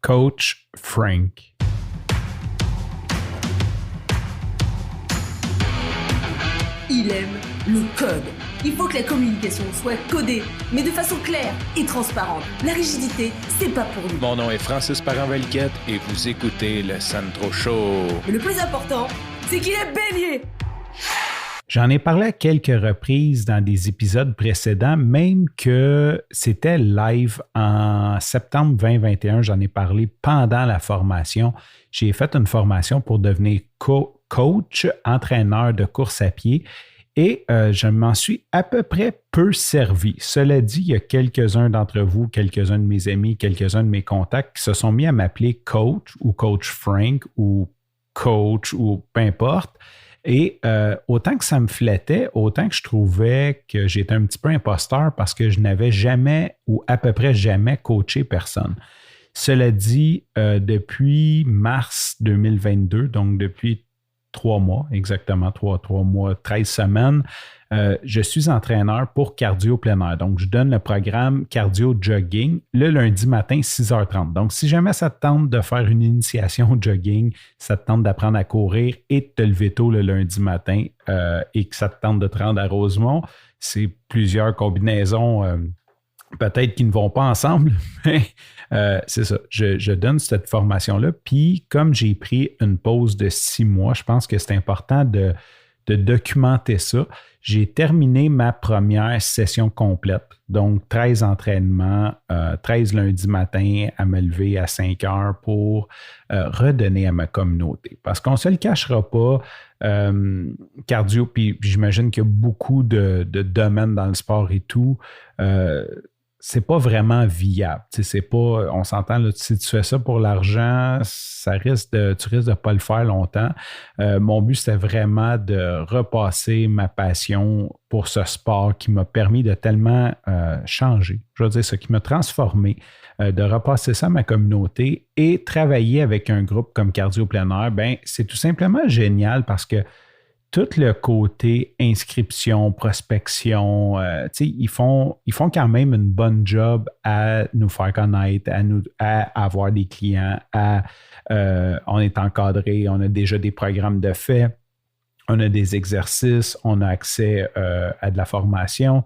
Coach Frank. Il aime le code. Il faut que la communication soit codée, mais de façon claire et transparente. La rigidité, c'est pas pour nous. Mon nom est Francis Parent-Valquette et vous écoutez le Sandro Show. Mais le plus important, c'est qu'il est bélier. J'en ai parlé à quelques reprises dans des épisodes précédents, même que c'était live en septembre 2021. J'en ai parlé pendant la formation. J'ai fait une formation pour devenir coach, entraîneur de course à pied et je m'en suis à peu près peu servi. Cela dit, il y a quelques-uns d'entre vous, quelques-uns de mes amis, quelques-uns de mes contacts qui se sont mis à m'appeler coach ou coach Frank ou coach ou peu importe. Et autant que ça me flattait, autant que je trouvais que j'étais un petit peu imposteur parce que je n'avais jamais ou à peu près jamais coaché personne. Cela dit, depuis mars 2022, donc depuis 3 mois, exactement 3 mois, 13 semaines, je suis entraîneur pour cardio plein air. Donc, je donne le programme cardio jogging le lundi matin, 6h30. Donc, si jamais ça te tente de faire une initiation au jogging, ça te tente d'apprendre à courir et de te lever tôt le lundi matin et que ça te tente de te rendre à Rosemont, c'est plusieurs combinaisons peut-être qui ne vont pas ensemble, mais c'est ça. Je donne cette formation-là. Puis, comme j'ai pris une pause de 6 mois, je pense que c'est important de documenter ça. J'ai terminé ma première session complète, donc 13 entraînements, 13 lundis matin à me lever à 5 heures pour redonner à ma communauté. Parce qu'on ne se le cachera pas, cardio, puis j'imagine qu'il y a beaucoup de domaines dans le sport et tout, c'est pas vraiment viable. C'est pas, on s'entend, là, si tu fais ça pour l'argent, tu risques de pas le faire longtemps. Mon but, c'était vraiment de repasser ma passion pour ce sport qui m'a permis de tellement changer. Je veux dire, ce qui m'a transformé, de repasser ça à ma communauté et travailler avec un groupe comme Cardio Plein Air, ben, c'est tout simplement génial parce que tout le côté inscription, prospection, ils font quand même une bonne job à nous faire connaître, à avoir des clients, on est encadré, on a déjà des programmes de fait, on a des exercices, on a accès à de la formation.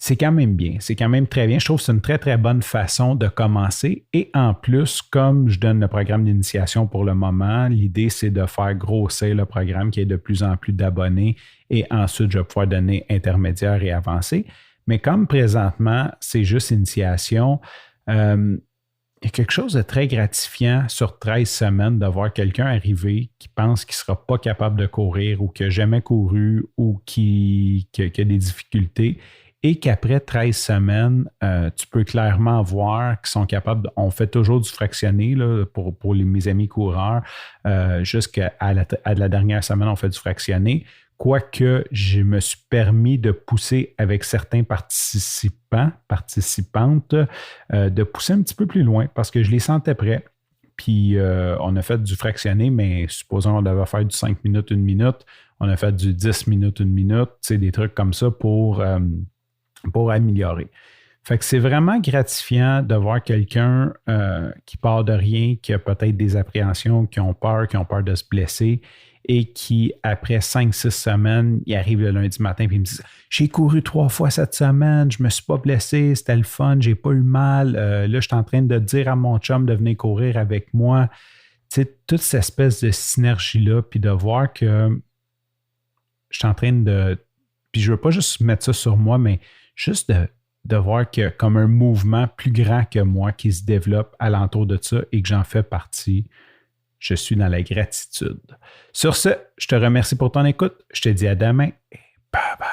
C'est quand même bien, c'est quand même très bien. Je trouve que c'est une très, très bonne façon de commencer. Et en plus, comme je donne le programme d'initiation pour le moment, l'idée, c'est de faire grossir le programme qui ait de plus en plus d'abonnés et ensuite, je vais pouvoir donner intermédiaire et avancé. Mais comme présentement, c'est juste initiation, il y a quelque chose de très gratifiant sur 13 semaines de voir quelqu'un arriver qui pense qu'il ne sera pas capable de courir ou qui n'a jamais couru ou qui a des difficultés. Et qu'après 13 semaines, tu peux clairement voir qu'ils sont capables, on fait toujours du fractionné là, pour mes amis coureurs, jusqu'à la dernière semaine, on fait du fractionné. Quoique je me suis permis de pousser avec certains participantes, de pousser un petit peu plus loin parce que je les sentais prêts. Puis on a fait du fractionné, mais supposons qu'on devait faire du 5 minutes, 1 minute. On a fait du 10 minutes, 1 minute, des trucs comme ça pour améliorer. Fait que c'est vraiment gratifiant de voir quelqu'un qui part de rien, qui a peut-être des appréhensions, qui ont peur de se blesser et qui, après 5-6 semaines, il arrive le lundi matin et il me dit « J'ai couru 3 fois cette semaine, je ne me suis pas blessé, c'était le fun, j'ai pas eu mal. Là, je suis en train de dire à mon chum de venir courir avec moi. » Tu sais, toute cette espèce de synergie-là, puis de voir que je suis en train de... Puis je ne veux pas juste mettre ça sur moi, mais juste de voir qu'il y a comme un mouvement plus grand que moi qui se développe alentour de ça et que j'en fais partie, je suis dans la gratitude. Sur ce, je te remercie pour ton écoute. Je te dis à demain et bye bye.